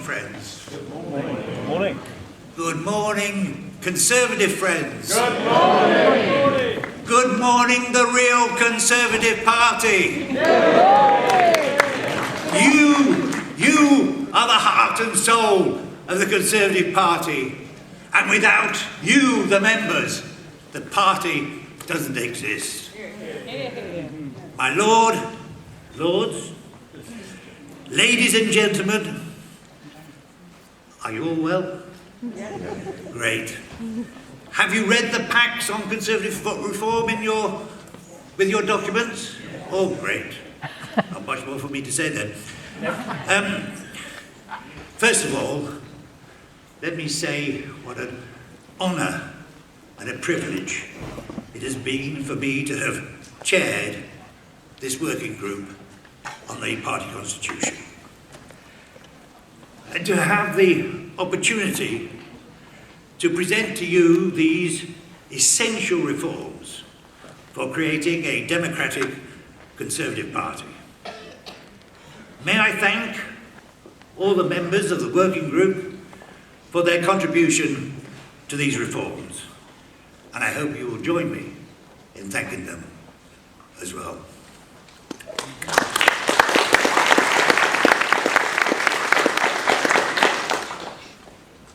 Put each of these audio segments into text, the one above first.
friends. Good morning. Good morning. Good morning, Conservative friends. Good morning. Good morning, the real Conservative Party. You are the heart and soul of the Conservative Party. And without you, the members, the party doesn't exist. My lords, ladies and gentlemen, are you all well? Great. Have you read the packs on Conservative reform with your documents? Oh, great. Not much more for me to say then. First of all, let me say what an honour and a privilege it has been for me to have chaired this working group on the party constitution. And to have the opportunity to present to you these essential reforms for creating a democratic Conservative Party. May I thank all the members of the working group for their contribution to these reforms, and I hope you will join me in thanking them as well.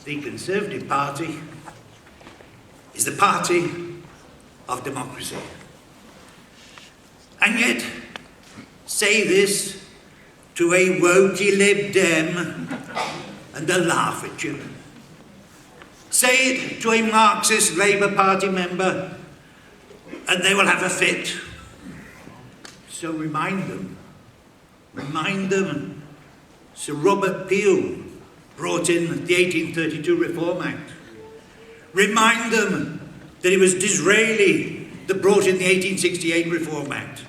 The Conservative Party is the party of democracy. And yet, say this to a wokey Lib Dem and they'll laugh at you. Say it to a Marxist Labour Party member and they will have a fit. So remind them, Sir Robert Peel brought in the 1832 Reform Act. Remind them that it was Disraeli that brought in the 1868 Reform Act.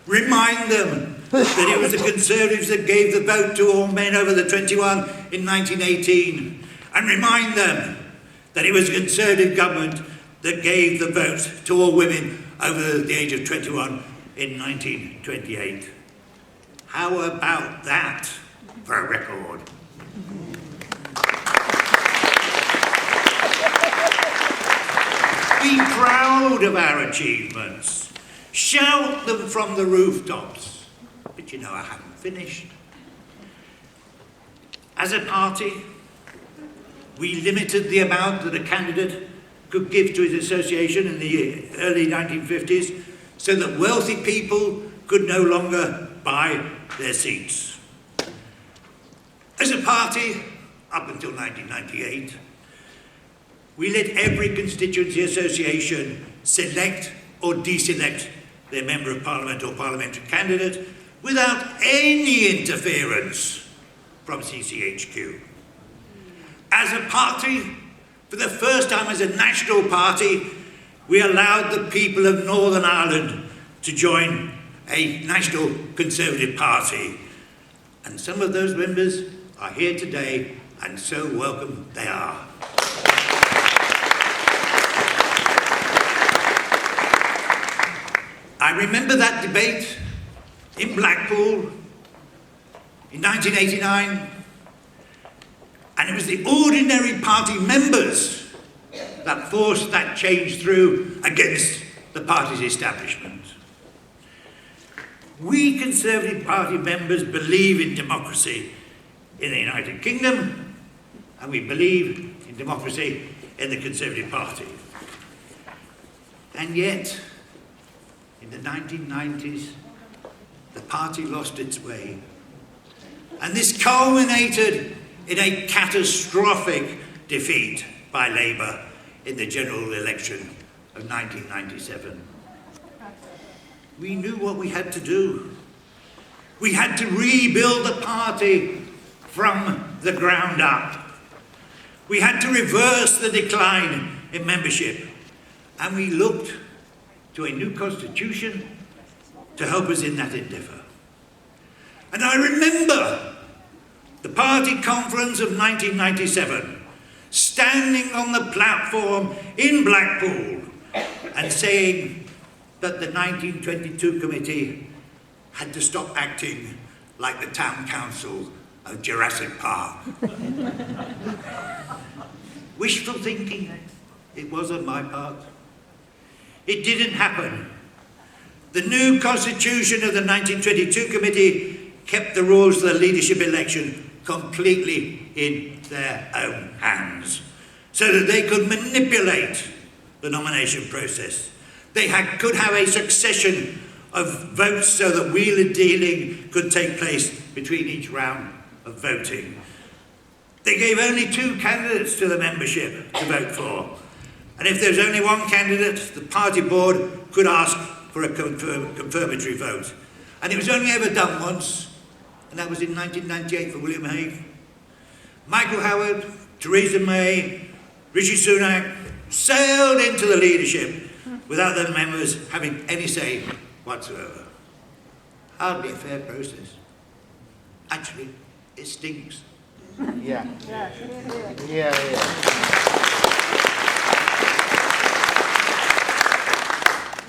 Remind them that it was the Conservatives that gave the vote to all men over the 21 in 1918. And remind them that it was the Conservative government that gave the vote to all women over the age of 21 in 1928. How about that for a record? Be proud of our achievements. Shout them from the rooftops. But you know, I haven't finished. As a party, we limited the amount that a candidate could give to his association in the early 1950s so that wealthy people could no longer buy their seats. As a party, up until 1998, we let every constituency association select or deselect their Member of Parliament or parliamentary candidate without any interference from CCHQ. As a party, for the first time as a national party, we allowed the people of Northern Ireland to join a national Conservative Party. And some of those members are here today, and so welcome they are. I remember that debate in Blackpool in 1989, and it was the ordinary party members that forced that change through against the party's establishment. We Conservative Party members believe in democracy in the United Kingdom, and we believe in democracy in the Conservative Party. And yet, in the 1990s, the party lost its way. And this culminated in a catastrophic defeat by Labour in the general election of 1997. We knew what we had to do. We had to rebuild the party from the ground up. We had to reverse the decline in membership. And we looked to a new constitution to help us in that endeavour. And I remember the party conference of 1997, standing on the platform in Blackpool and saying that the 1922 committee had to stop acting like the town council of Jurassic Park. Wishful thinking, it was on my part. It didn't happen. The new constitution of the 1922 committee kept the rules of the leadership election completely in their own hands, so that they could manipulate the nomination process. They could have a succession of votes so that wheeler dealing could take place between each round of voting. They gave only 2 candidates to the membership to vote for. And if there's only one candidate, the party board could ask for a confirmatory vote. And it was only ever done once, and that was in 1998 for William Hague. Michael Howard, Theresa May, Rishi Sunak sailed into the leadership without the members having any say whatsoever. Hardly a fair process. Actually, it stinks. Yeah. Yeah.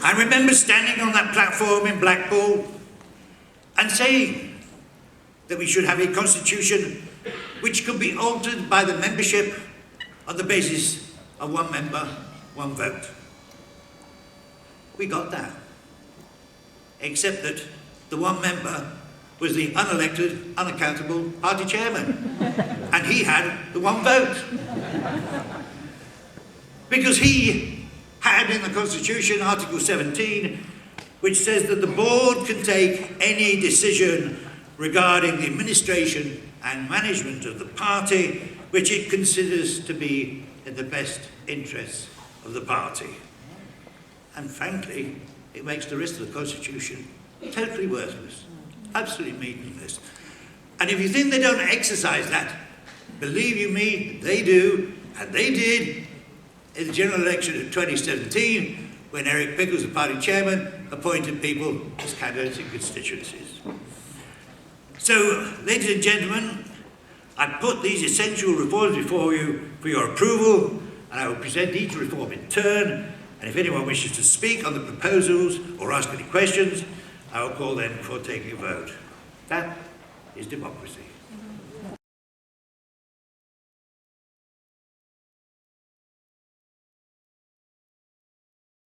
I remember standing on that platform in Blackpool and saying that we should have a constitution which could be altered by the membership on the basis of 1 member, 1 vote. We got that. Except that the 1 member was the unelected, unaccountable party chairman. And he had the 1 vote. Because he had in the Constitution Article 17, which says that the board can take any decision regarding the administration and management of the party which it considers to be in the best interests of the party. And frankly, it makes the rest of the Constitution totally worthless, absolutely meaningless. And if you think they don't exercise that, believe you me, they do, and they did in the general election of 2017, when Eric Pickles, the party chairman, appointed people as candidates in constituencies. So, ladies and gentlemen, I put these essential reforms before you for your approval, and I will present each reform in turn, and if anyone wishes to speak on the proposals or ask any questions, I will call them before taking a vote. That is democracy.